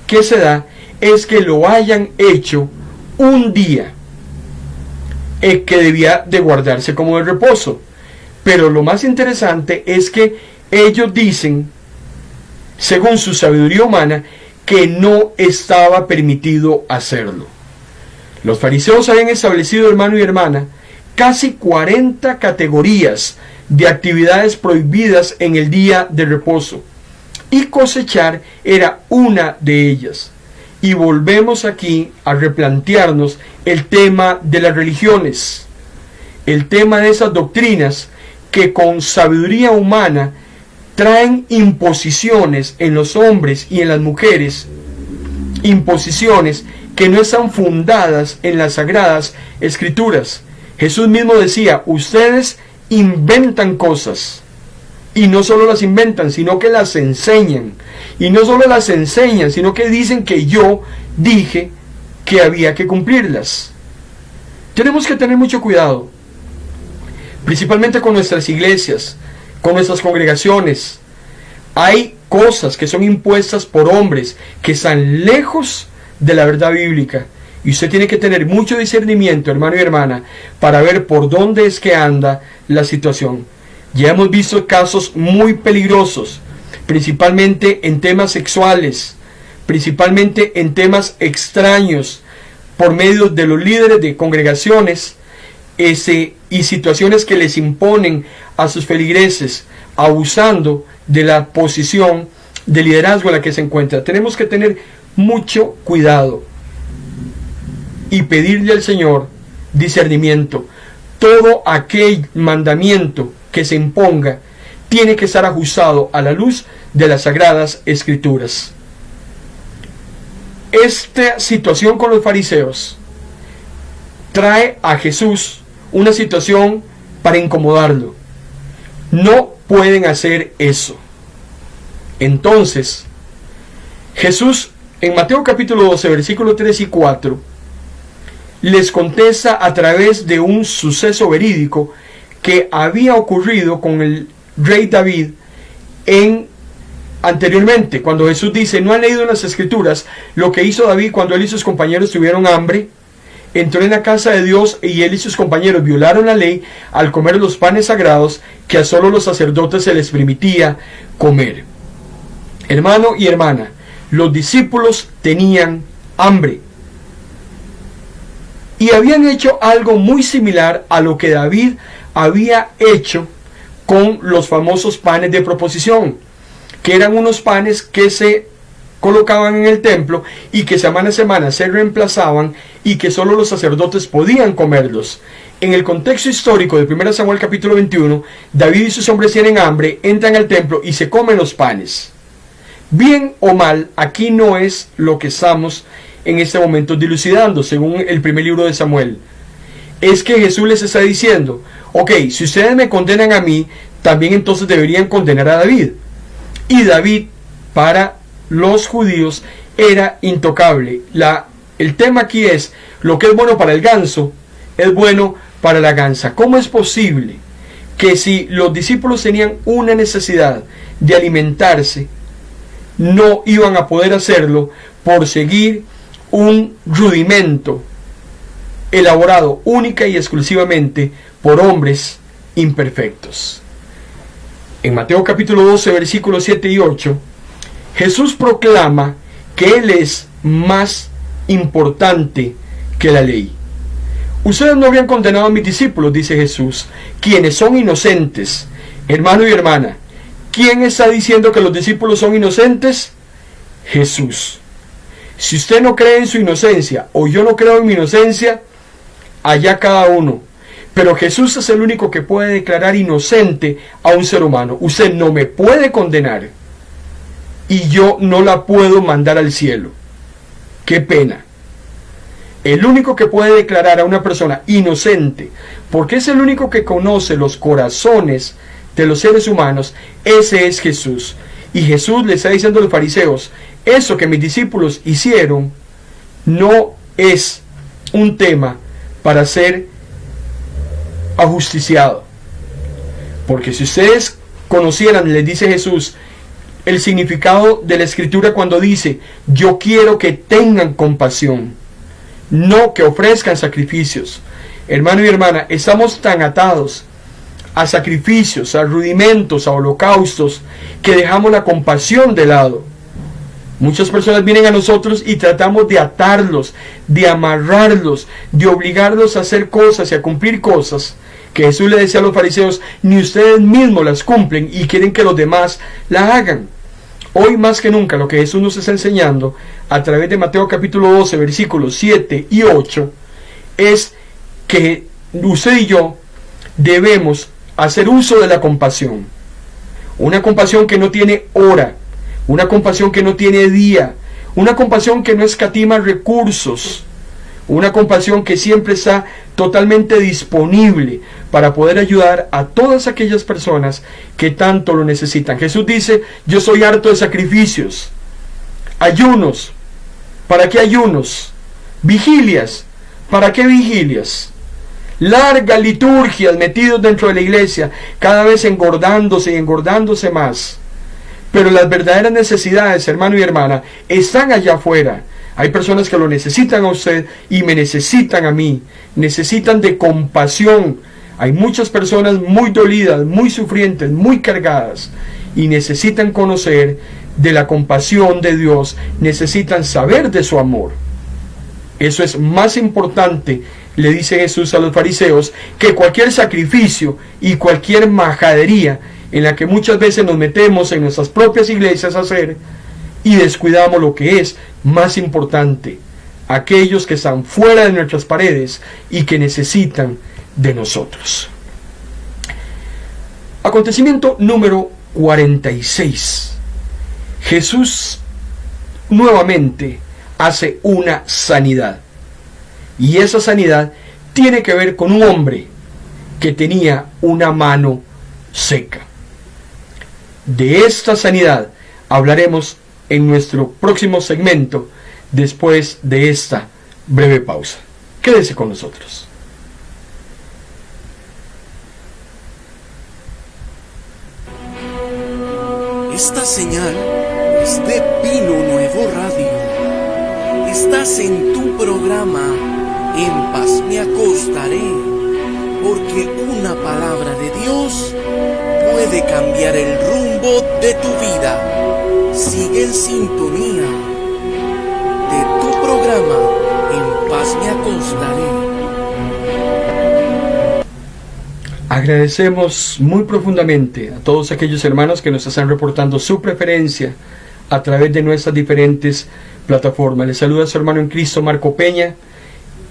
B: que se da es que lo hayan hecho un día que debía de guardarse como de reposo. Pero lo más interesante es que ellos dicen, según su sabiduría humana, que no estaba permitido hacerlo. Los fariseos habían establecido, hermano y hermana, casi 40 categorías de actividades prohibidas en el día de reposo, y cosechar era una de ellas. Y volvemos aquí a replantearnos el tema de las religiones, el tema de esas doctrinas que con sabiduría humana traen imposiciones en los hombres y en las mujeres, imposiciones que no están fundadas en las sagradas escrituras. Jesús mismo decía: ustedes inventan cosas, y no solo las inventan, sino que las enseñan, y no solo las enseñan, sino que dicen que yo dije que había que cumplirlas. Tenemos que tener mucho cuidado, principalmente con nuestras iglesias, con nuestras congregaciones. Hay cosas que son impuestas por hombres que están lejos de la verdad bíblica. Y usted tiene que tener mucho discernimiento, hermano y hermana, para ver por dónde es que anda la situación. Ya hemos visto casos muy peligrosos, principalmente en temas sexuales, principalmente en temas extraños, por medio de los líderes de congregaciones y situaciones que les imponen a sus feligreses, abusando de la posición de liderazgo en la que se encuentra. Tenemos que tener mucho cuidado y pedirle al Señor discernimiento. Todo aquel mandamiento que se imponga tiene que estar ajustado a la luz de las Sagradas Escrituras. Esta situación con los fariseos trae a Jesús una situación para incomodarlo. No pueden hacer eso. Entonces, Jesús en Mateo capítulo 12, versículos 3 y 4, les contesta a través de un suceso verídico que había ocurrido con el rey David anteriormente, cuando Jesús dice: ¿no han leído en las Escrituras lo que hizo David cuando él y sus compañeros tuvieron hambre? Entró en la casa de Dios y él y sus compañeros violaron la ley al comer los panes sagrados que a solo los sacerdotes se les permitía comer. Hermano y hermana, los discípulos tenían hambre y habían hecho algo muy similar a lo que David había hecho con los famosos panes de proposición, que eran unos panes que se colocaban en el templo y que semana a semana se reemplazaban y que solo los sacerdotes podían comerlos. En el contexto histórico de 1 Samuel capítulo 21, David y sus hombres tienen hambre, entran al templo y se comen los panes. Bien o mal, aquí no es lo que estamos en este momento dilucidando, según el primer libro de Samuel. Es que Jesús les está diciendo: ok, si ustedes me condenan a mí, también entonces deberían condenar a David. Y David, para los judíos, era intocable. El tema aquí es: lo que es bueno para el ganso, es bueno para la gansa. ¿Cómo es posible que si los discípulos tenían una necesidad de alimentarse, no iban a poder hacerlo por seguir un rudimento elaborado única y exclusivamente por hombres imperfectos? En Mateo capítulo 12, versículos 7 y 8, Jesús proclama que Él es más importante que la ley. Ustedes no habían condenado a mis discípulos, dice Jesús, quienes son inocentes. Hermano y hermana, ¿quién está diciendo que los discípulos son inocentes? Jesús. Si usted no cree en su inocencia o yo no creo en mi inocencia, allá cada uno. Pero Jesús es el único que puede declarar inocente a un ser humano. Usted no me puede condenar y yo no la puedo mandar al cielo. Qué pena. El único que puede declarar a una persona inocente, porque es el único que conoce los corazones de los seres humanos, ese es Jesús. Y Jesús le está diciendo a los fariseos: eso que mis discípulos hicieron no es un tema para ser ajusticiado. Porque si ustedes conocieran, les dice Jesús, el significado de la Escritura cuando dice: yo quiero que tengan compasión, no que ofrezcan sacrificios. Hermano y hermana, estamos tan atados a sacrificios, a rudimentos, a holocaustos, que dejamos la compasión de lado. Muchas personas vienen a nosotros y tratamos de atarlos, de amarrarlos, de obligarlos a hacer cosas y a cumplir cosas que Jesús le decía a los fariseos: ni ustedes mismos las cumplen y quieren que los demás la hagan. Hoy más que nunca lo que Jesús nos está enseñando a través de Mateo capítulo 12, versículos 7 y 8, es que usted y yo debemos hacer uso de la compasión. Una compasión que no tiene hora, una compasión que no tiene día, una compasión que no escatima recursos, una compasión que siempre está totalmente disponible para poder ayudar a todas aquellas personas que tanto lo necesitan. Jesús dice: yo soy harto de sacrificios, ayunos. ¿Para qué ayunos? Vigilias. ¿Para qué vigilias? Largas liturgias metidos dentro de la iglesia, cada vez engordándose y engordándose más. Pero las verdaderas necesidades, hermano y hermana, están allá afuera. Hay personas que lo necesitan a usted y me necesitan a mí. Necesitan de compasión. Hay muchas personas muy dolidas, muy sufrientes, muy cargadas y necesitan conocer de la compasión de Dios. Necesitan saber de su amor. Eso es más importante, le dice Jesús a los fariseos, que cualquier sacrificio y cualquier majadería en la que muchas veces nos metemos en nuestras propias iglesias a hacer y descuidamos lo que es más importante, aquellos que están fuera de nuestras paredes y que necesitan de nosotros. Acontecimiento número 46. Jesús nuevamente hace una sanidad. Y esa sanidad tiene que ver con un hombre que tenía una mano seca. De esta sanidad hablaremos en nuestro próximo segmento después de esta breve pausa. Quédese con nosotros.
A: Esta señal es de Pino Nuevo Radio. Estás en tu programa En Paz Me Acostaré, porque una palabra de Dios puede cambiar el rumbo de tu vida. Sigue en sintonía de tu programa En Paz Me Acostaré.
B: Agradecemos muy profundamente a todos aquellos hermanos que nos están reportando su preferencia a través de nuestras diferentes plataformas. Les saluda a su hermano en Cristo, Marco Peña.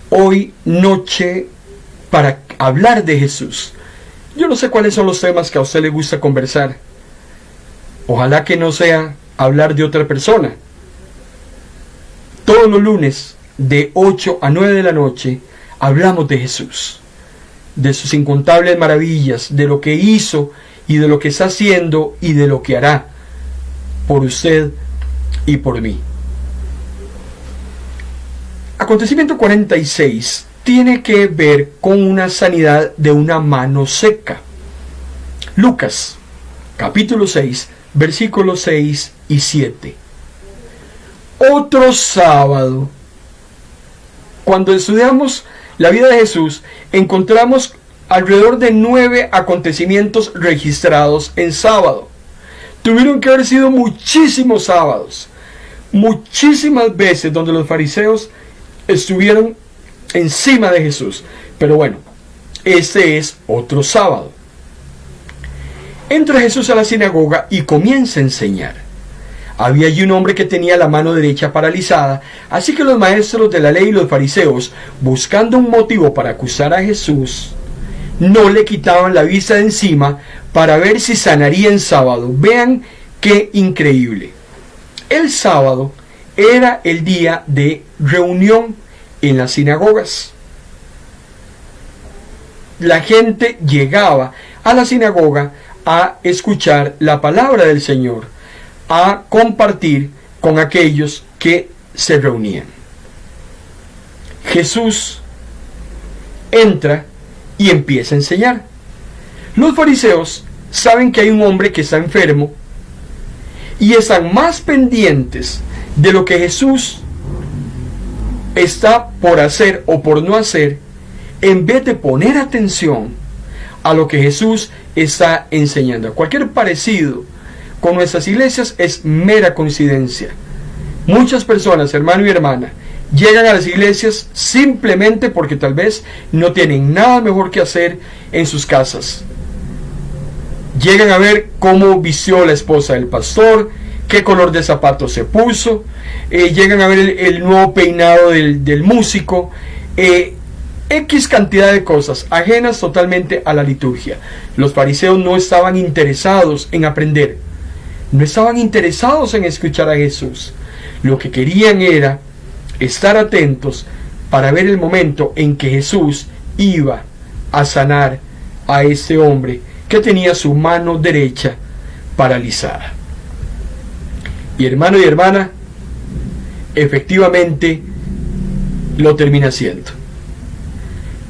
B: Hoy noche para hablar de Jesús. Yo no sé cuáles son los temas que a usted le gusta conversar. Ojalá que no sea hablar de otra persona. Todos los lunes de 8 a 9 de la noche hablamos de Jesús, de sus incontables maravillas, de lo que hizo y de lo que está haciendo y de lo que hará por usted y por mí. Acontecimiento 46 tiene que ver con una sanidad de una mano seca. Lucas, capítulo 6, versículos 6 y 7. Otro sábado, cuando estudiamos la vida de Jesús, encontramos alrededor de 9 acontecimientos registrados en sábado. Tuvieron que haber sido muchísimos sábados, muchísimas veces donde los fariseos estuvieron encima de Jesús. Pero bueno, este es otro sábado. Entra Jesús a la sinagoga y comienza a enseñar. Había allí un hombre que tenía la mano derecha paralizada, así que los maestros de la ley y los fariseos, buscando un motivo para acusar a Jesús, no le quitaban la vista de encima para ver si sanaría en sábado. Vean qué increíble. El sábado era el día de reunión en las sinagogas. La gente llegaba a la sinagoga a escuchar la palabra del Señor, a compartir con aquellos que se reunían. Jesús entra y empieza a enseñar. Los fariseos saben que hay un hombre que está enfermo y están más pendientes de lo que Jesús está por hacer o por no hacer, en vez de poner atención a lo que Jesús está enseñando. Cualquier parecido con nuestras iglesias es mera coincidencia. Muchas personas, hermano y hermana, llegan a las iglesias simplemente porque tal vez no tienen nada mejor que hacer en sus casas. Llegan a ver cómo vistió la esposa del pastor, qué color de zapatos se puso, llegan a ver el nuevo peinado del músico, X cantidad de cosas ajenas totalmente a la liturgia. Los fariseos no estaban interesados en aprender, no estaban interesados en escuchar a Jesús. Lo que querían era estar atentos para ver el momento en que Jesús iba a sanar a este hombre que tenía su mano derecha paralizada. Y hermano y hermana, efectivamente lo termina haciendo.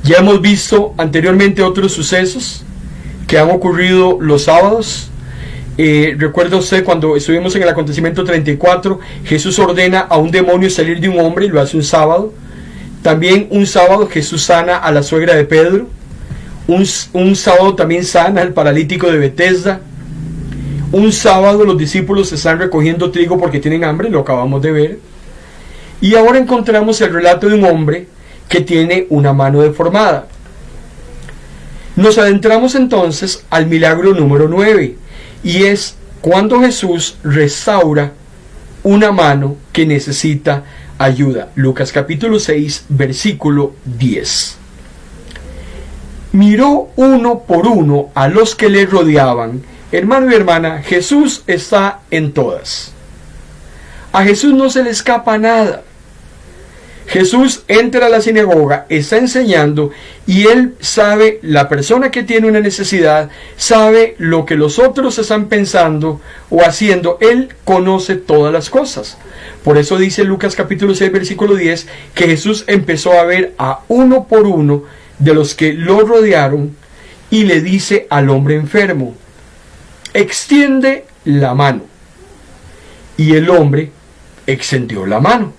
B: Ya hemos visto anteriormente otros sucesos que han ocurrido los sábados. Recuerda usted cuando estuvimos en el acontecimiento 34, Jesús ordena a un demonio salir de un hombre y lo hace un sábado. También un sábado Jesús sana a la suegra de Pedro. Un sábado también sana al paralítico de Betesda. Un sábado los discípulos están recogiendo trigo porque tienen hambre, lo acabamos de ver. Y ahora encontramos el relato de un hombre que tiene una mano deformada. Nos adentramos entonces al milagro número 9, y es cuando Jesús restaura una mano que necesita ayuda. Lucas capítulo 6, versículo 10. Miró uno por uno a los que le rodeaban. Hermano y hermana, Jesús está en todas. A Jesús no se le escapa nada. Jesús entra a la sinagoga, está enseñando, y él sabe, la persona que tiene una necesidad, sabe lo que los otros están pensando o haciendo. Él conoce todas las cosas. Por eso dice Lucas capítulo 6, versículo 10, que Jesús empezó a ver a uno por uno de los que lo rodearon y le dice al hombre enfermo: extiende la mano. Y el hombre extendió la mano,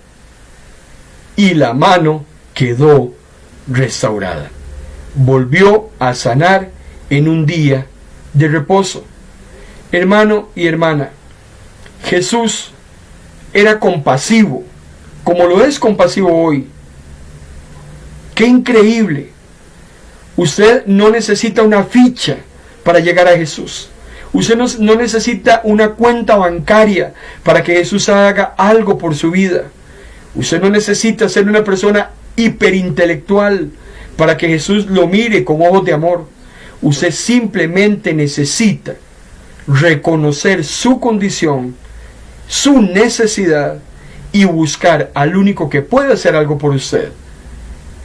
B: y la mano quedó restaurada. Volvió a sanar en un día de reposo. Hermano y hermana, Jesús era compasivo, como lo es compasivo hoy. ¡Qué increíble! Usted no necesita una ficha para llegar a Jesús. Usted no necesita una cuenta bancaria para que Jesús haga algo por su vida. Usted no necesita ser una persona hiperintelectual para que Jesús lo mire con ojos de amor. Usted simplemente necesita reconocer su condición, su necesidad, y buscar al único que puede hacer algo por usted.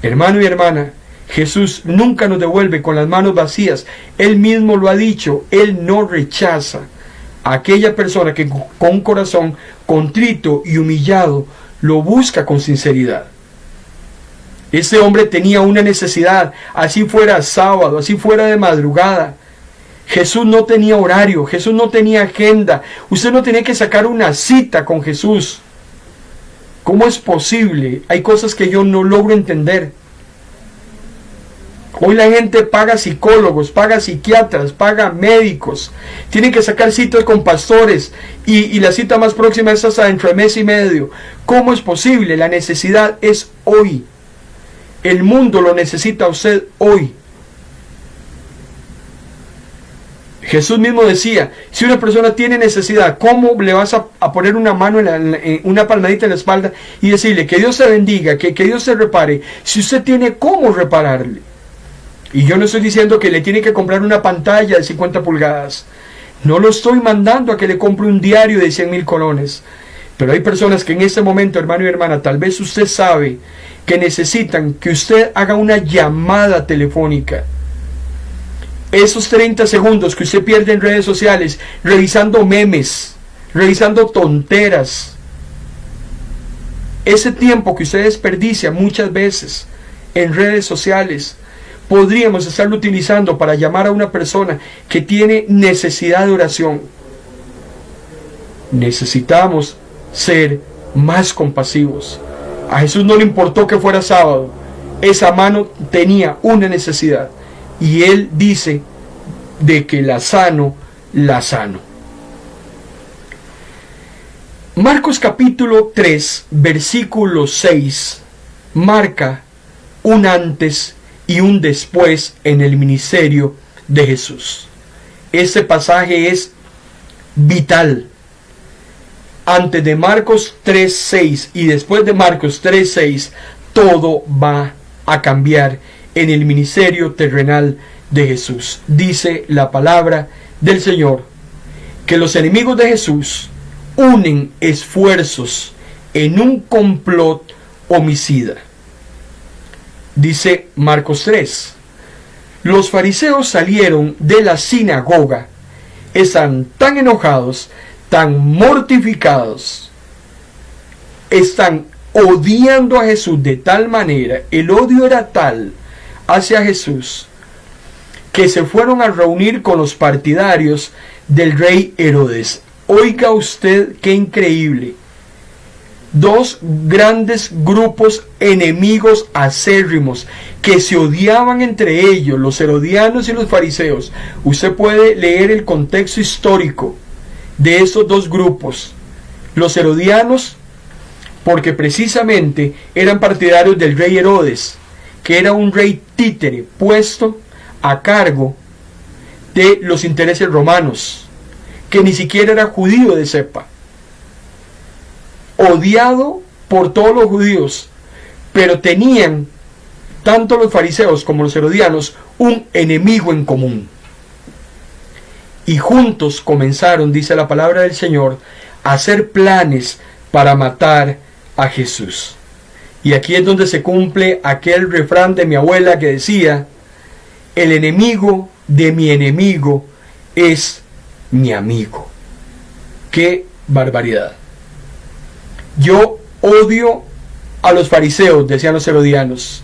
B: Hermano y hermana, Jesús nunca nos devuelve con las manos vacías. Él mismo lo ha dicho. Él no rechaza a aquella persona que con un corazón contrito y humillado lo busca con sinceridad. Ese hombre tenía una necesidad, así fuera sábado, así fuera de madrugada. Jesús no tenía horario, Jesús no tenía agenda. Usted no tenía que sacar una cita con Jesús. ¿Cómo es posible? Hay cosas que yo no logro entender. Hoy la gente paga psicólogos, paga psiquiatras, paga médicos. Tienen que sacar citas con pastores y la cita más próxima es hasta dentro de mes y medio. ¿Cómo es posible? La necesidad es hoy. El mundo lo necesita a usted hoy. Jesús mismo decía, si una persona tiene necesidad, ¿cómo le vas a poner una mano, una palmadita en la espalda y decirle que Dios te bendiga, que Dios te repare? Si usted tiene cómo repararle. Y yo no estoy diciendo que le tiene que comprar una pantalla de 50 pulgadas. No lo estoy mandando a que le compre un diario de 100,000 colones. Pero hay personas que en este momento, hermano y hermana, tal vez usted sabe que necesitan que usted haga una llamada telefónica. Esos 30 segundos que usted pierde en redes sociales, revisando memes, revisando tonteras. Ese tiempo que usted desperdicia muchas veces en redes sociales, podríamos estarlo utilizando para llamar a una persona que tiene necesidad de oración. Necesitamos ser más compasivos. A Jesús no le importó que fuera sábado. Esa mano tenía una necesidad. Y Él dice de que la sano, la sano. Marcos capítulo 3, versículo 6, marca un antes y un después en el ministerio de Jesús. Este pasaje es vital. Antes de Marcos 3:6 y después de Marcos 3:6, todo va a cambiar en el ministerio terrenal de Jesús. Dice la palabra del Señor que los enemigos de Jesús unen esfuerzos en un complot homicida. Dice Marcos 3: los fariseos salieron de la sinagoga, están tan enojados, tan mortificados, están odiando a Jesús de tal manera, el odio era tal hacia Jesús, que se fueron a reunir con los partidarios del rey Herodes. Oiga usted qué increíble. Dos grandes grupos enemigos acérrimos que se odiaban entre ellos, los herodianos y los fariseos. Usted puede leer el contexto histórico de esos dos grupos. Los herodianos, porque precisamente eran partidarios del rey Herodes, que era un rey títere puesto a cargo de los intereses romanos, que ni siquiera era judío de cepa, odiado por todos los judíos, pero tenían, tanto los fariseos como los herodianos, un enemigo en común. Y juntos comenzaron, dice la palabra del Señor, a hacer planes para matar a Jesús. Y aquí es donde se cumple aquel refrán de mi abuela que decía: el enemigo de mi enemigo es mi amigo. ¡Qué barbaridad! Yo odio a los fariseos, decían los herodianos.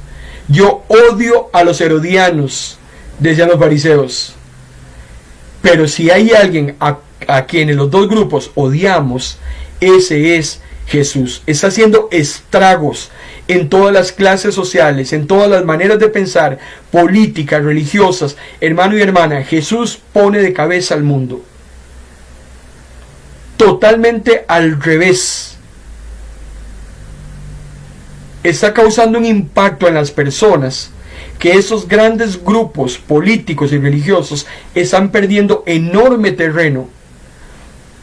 B: Yo odio a los herodianos, decían los fariseos. Pero si hay alguien a quienes los dos grupos odiamos, ese es Jesús. Está haciendo estragos en todas las clases sociales, en todas las maneras de pensar, políticas, religiosas. Hermano y hermana, Jesús pone de cabeza al mundo. Totalmente al revés. Está causando un impacto en las personas, que esos grandes grupos políticos y religiosos están perdiendo enorme terreno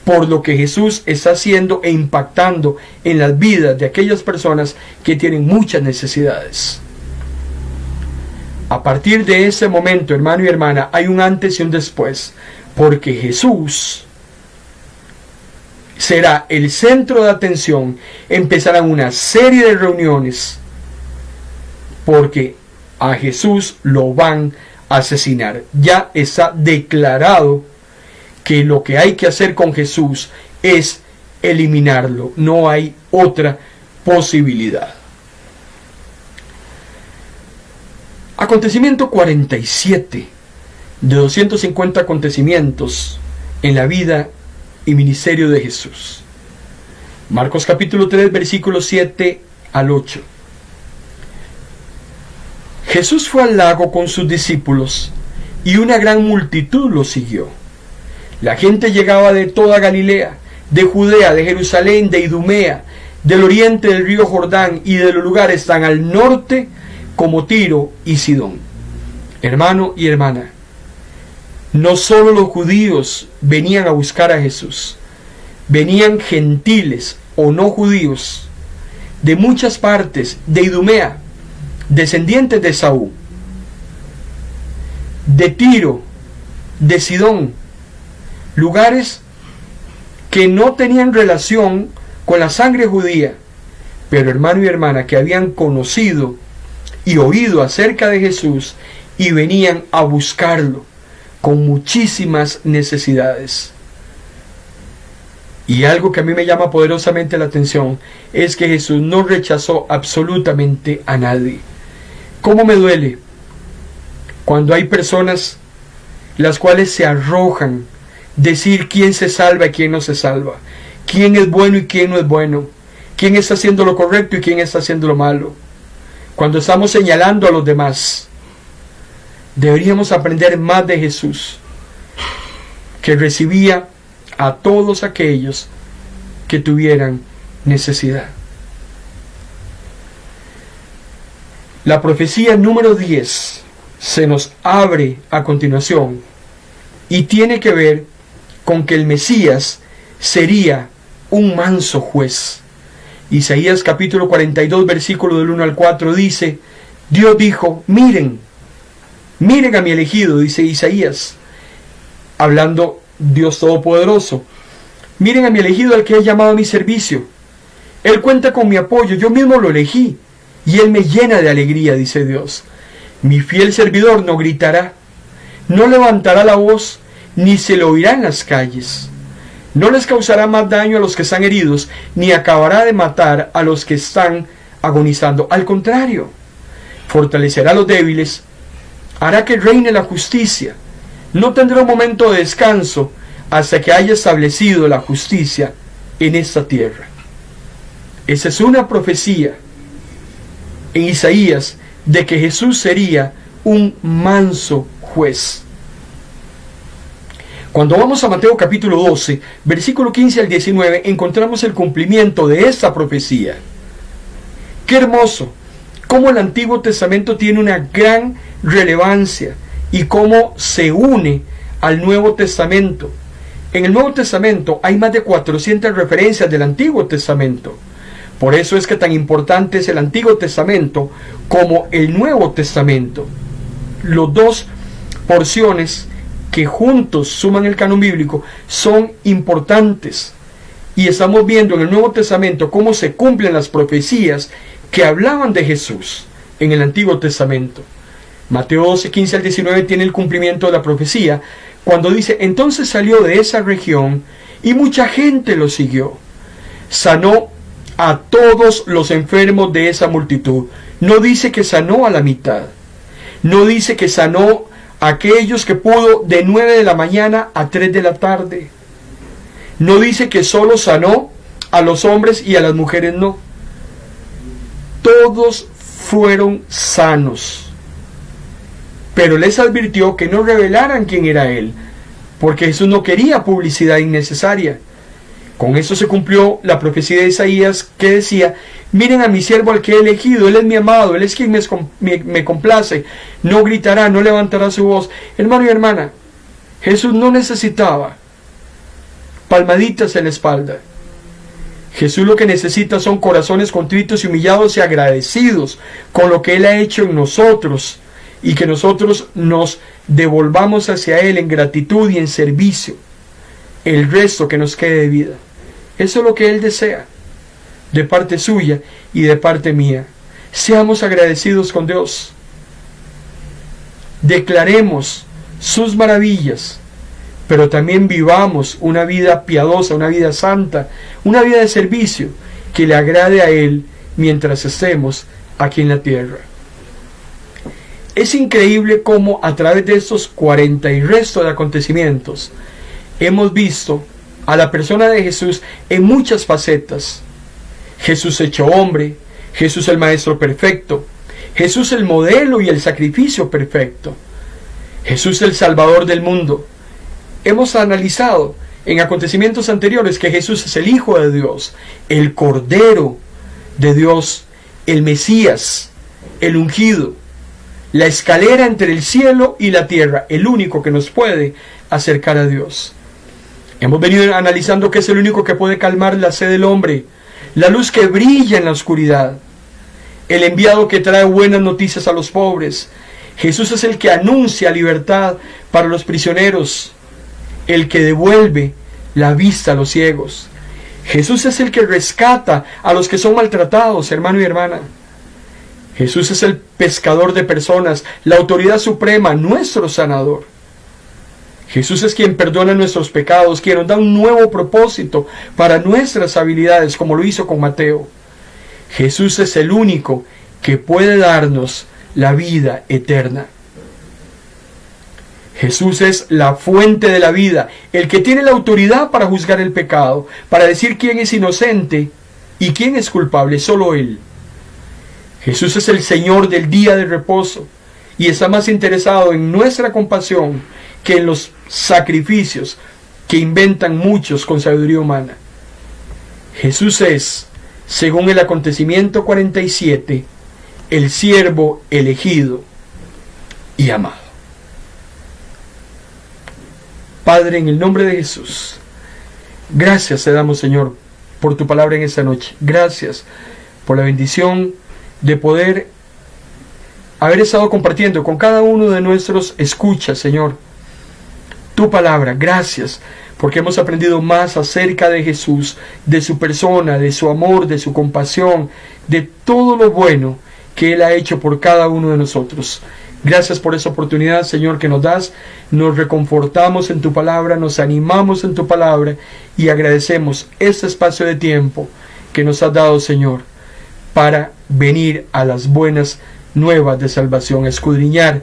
B: por lo que Jesús está haciendo e impactando en las vidas de aquellas personas que tienen muchas necesidades. A partir de ese momento, hermano y hermana, hay un antes y un después, porque Jesús será el centro de atención. Empezarán una serie de reuniones porque a Jesús lo van a asesinar. Ya está declarado que lo que hay que hacer con Jesús es eliminarlo. No hay otra posibilidad. Acontecimiento 47 de 250 acontecimientos en la vida y ministerio de Jesús. Marcos capítulo 3, versículos 7 al 8. Jesús fue al lago con sus discípulos y una gran multitud lo siguió. La gente llegaba de toda Galilea, de Judea, de Jerusalén, de Idumea, del oriente del río Jordán y de los lugares tan al norte como Tiro y Sidón. Hermano y hermana, no solo los judíos venían a buscar a Jesús, venían gentiles o no judíos de muchas partes, de Idumea, descendientes de Esaú, de Tiro, de Sidón, lugares que no tenían relación con la sangre judía, pero hermano y hermana, que habían conocido y oído acerca de Jesús y venían a buscarlo con muchísimas necesidades. Y algo que a mí me llama poderosamente la atención es que Jesús no rechazó absolutamente a nadie. ¿Cómo me duele cuando hay personas las cuales se arrojan decir quién se salva y quién no se salva, quién es bueno y quién no es bueno, quién está haciendo lo correcto y quién está haciendo lo malo? Cuando estamos señalando a los demás, deberíamos aprender más de Jesús, que recibía a todos aquellos que tuvieran necesidad. La profecía número 10 se nos abre a continuación y tiene que ver con que el Mesías sería un manso juez. Isaías capítulo 42 versículo del 1 al 4 dice: Dios dijo, miren a mi elegido, dice Isaías, hablando Dios Todopoderoso. Miren a mi elegido, al que he llamado a mi servicio. Él cuenta con mi apoyo, yo mismo lo elegí, y él me llena de alegría, dice Dios. Mi fiel servidor no gritará, no levantará la voz, ni se le oirá en las calles. No les causará más daño a los que están heridos, ni acabará de matar a los que están agonizando. Al contrario, fortalecerá a los débiles, hará que reine la justicia. No tendrá un momento de descanso hasta que haya establecido la justicia en esta tierra. Esa es una profecía en Isaías de que Jesús sería un manso juez. Cuando vamos a Mateo capítulo 12, versículo 15 al 19, encontramos el cumplimiento de esta profecía. ¡Qué hermoso! Cómo el Antiguo Testamento tiene una gran relevancia y cómo se une al Nuevo Testamento. En el Nuevo Testamento hay más de 400 referencias del Antiguo Testamento. Por eso es que tan importante es el Antiguo Testamento como el Nuevo Testamento. Los dos porciones que juntos suman el canon bíblico son importantes. Y estamos viendo en el Nuevo Testamento cómo se cumplen las profecías que hablaban de Jesús en el Antiguo Testamento. Mateo 12, 15 al 19 tiene el cumplimiento de la profecía cuando dice: entonces salió de esa región y mucha gente lo siguió. Sanó a todos los enfermos de esa multitud. No dice que sanó a la mitad. No dice que sanó a aquellos que pudo de 9 de la mañana a 3 de la tarde. No dice que solo sanó a los hombres y a las mujeres, no. Todos fueron sanos. Pero les advirtió que no revelaran quién era Él, porque Jesús no quería publicidad innecesaria. Con eso se cumplió la profecía de Isaías que decía: miren a mi siervo al que he elegido, Él es mi amado, Él es quien me complace, no gritará, no levantará su voz. Hermano y hermana, Jesús no necesitaba palmaditas en la espalda. Jesús lo que necesita son corazones contritos y humillados y agradecidos con lo que Él ha hecho en nosotros, y que nosotros nos devolvamos hacia Él en gratitud y en servicio el resto que nos quede de vida. Eso es lo que Él desea de parte suya y de parte mía. Seamos agradecidos con Dios. Declaremos sus maravillas, pero también vivamos una vida piadosa, una vida santa, una vida de servicio que le agrade a Él mientras estemos aquí en la tierra. Es increíble cómo a través de estos 40 y resto de acontecimientos hemos visto a la persona de Jesús en muchas facetas. Jesús hecho hombre, Jesús el Maestro perfecto, Jesús el modelo y el sacrificio perfecto, Jesús el Salvador del mundo. Hemos analizado en acontecimientos anteriores que Jesús es el Hijo de Dios, el Cordero de Dios, el Mesías, el ungido, la escalera entre el cielo y la tierra, el único que nos puede acercar a Dios. Hemos venido analizando que es el único que puede calmar la sed del hombre, la luz que brilla en la oscuridad, el enviado que trae buenas noticias a los pobres. Jesús es el que anuncia libertad para los prisioneros, el que devuelve la vista a los ciegos. Jesús es el que rescata a los que son maltratados, hermano y hermana. Jesús es el pescador de personas, la autoridad suprema, nuestro sanador. Jesús es quien perdona nuestros pecados, quien nos da un nuevo propósito para nuestras habilidades, como lo hizo con Mateo. Jesús es el único que puede darnos la vida eterna. Jesús es la fuente de la vida, el que tiene la autoridad para juzgar el pecado, para decir quién es inocente y quién es culpable, solo Él. Jesús es el Señor del día de reposo y está más interesado en nuestra compasión que en los sacrificios que inventan muchos con sabiduría humana. Jesús es, según el acontecimiento 47, el siervo elegido y amado. Padre, en el nombre de Jesús, gracias te damos, Señor, por tu palabra en esta noche. Gracias por la bendición de poder haber estado compartiendo con cada uno de nuestros escuchas, Señor, tu palabra. Gracias porque hemos aprendido más acerca de Jesús, de su persona, de su amor, de su compasión, de todo lo bueno que Él ha hecho por cada uno de nosotros. Gracias por esa oportunidad, Señor, que nos das. Nos reconfortamos en tu palabra, nos animamos en tu palabra y agradecemos este espacio de tiempo que nos has dado, Señor, para venir a las buenas nuevas de salvación, escudriñar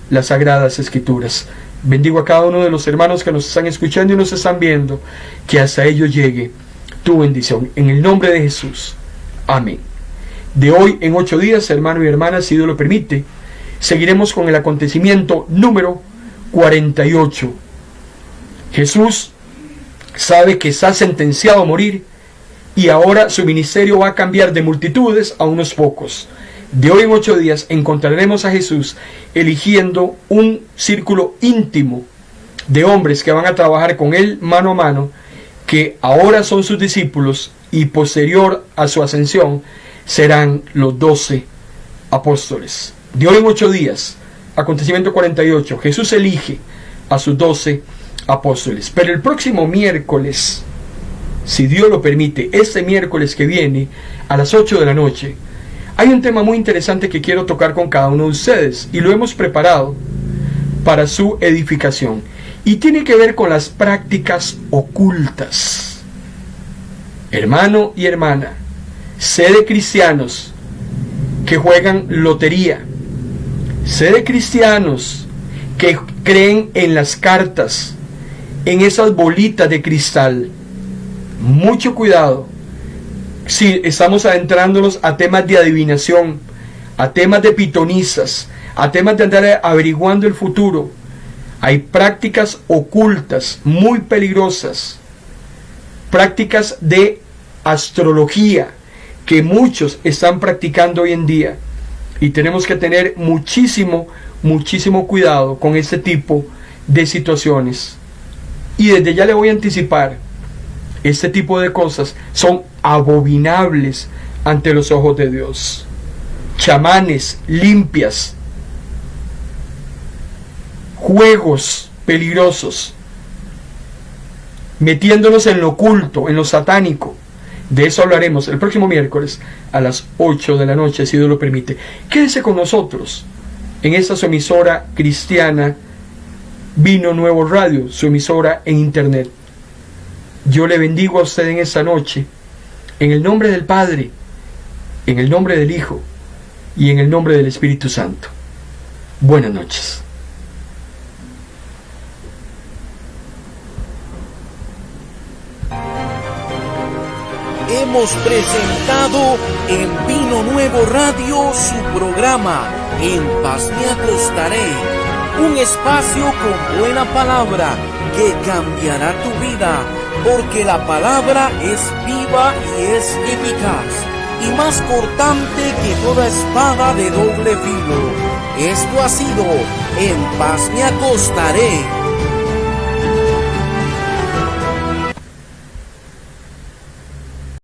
B: las sagradas escrituras. Bendigo a cada uno de los hermanos que nos están escuchando y nos están viendo, que hasta ellos llegue tu bendición. En el nombre de Jesús. Amén. De hoy en 8 días, hermano y hermana, si Dios lo permite, seguiremos con el acontecimiento número 48. Jesús sabe que está sentenciado a morir y ahora su ministerio va a cambiar de multitudes a unos pocos. De hoy en 8 días encontraremos a Jesús eligiendo un círculo íntimo de hombres que van a trabajar con él mano a mano, que ahora son sus discípulos y posterior a su ascensión serán los 12 apóstoles. De hoy en 8 días, acontecimiento 48, Jesús elige a sus 12 apóstoles. Pero el próximo miércoles, si Dios lo permite, este miércoles que viene, a las 8 de la noche, hay un tema muy interesante que quiero tocar con cada uno de ustedes y lo hemos preparado para su edificación. Y tiene que ver con las prácticas ocultas. Hermano y hermana, sé de cristianos que juegan lotería. Sé de cristianos que creen en las cartas, en esas bolitas de cristal. Mucho cuidado. Si estamos adentrándonos a temas de adivinación, a temas de pitonizas, a temas de andar averiguando el futuro, hay prácticas ocultas muy peligrosas, prácticas de astrología que muchos están practicando hoy en día, y tenemos que tener muchísimo cuidado con este tipo de situaciones. Y desde ya le voy a anticipar, este tipo de cosas son abominables ante los ojos de Dios. Chamanes, limpias, juegos peligrosos, metiéndonos en lo oculto, en lo satánico. De eso hablaremos el próximo miércoles a las 8 de la noche, si Dios lo permite. Quédese con nosotros en esta su emisora cristiana, Vino Nuevo Radio, su emisora en internet. Yo le bendigo a usted en esta noche, en el nombre del Padre, en el nombre del Hijo y en el nombre del Espíritu Santo. Buenas noches.
A: Hemos presentado en Vino Nuevo Radio su programa En Paz Me Acostaré, un espacio con buena palabra que cambiará tu vida, porque la palabra es viva y es eficaz, y más cortante que toda espada de doble filo. Esto ha sido En Paz Me Acostaré.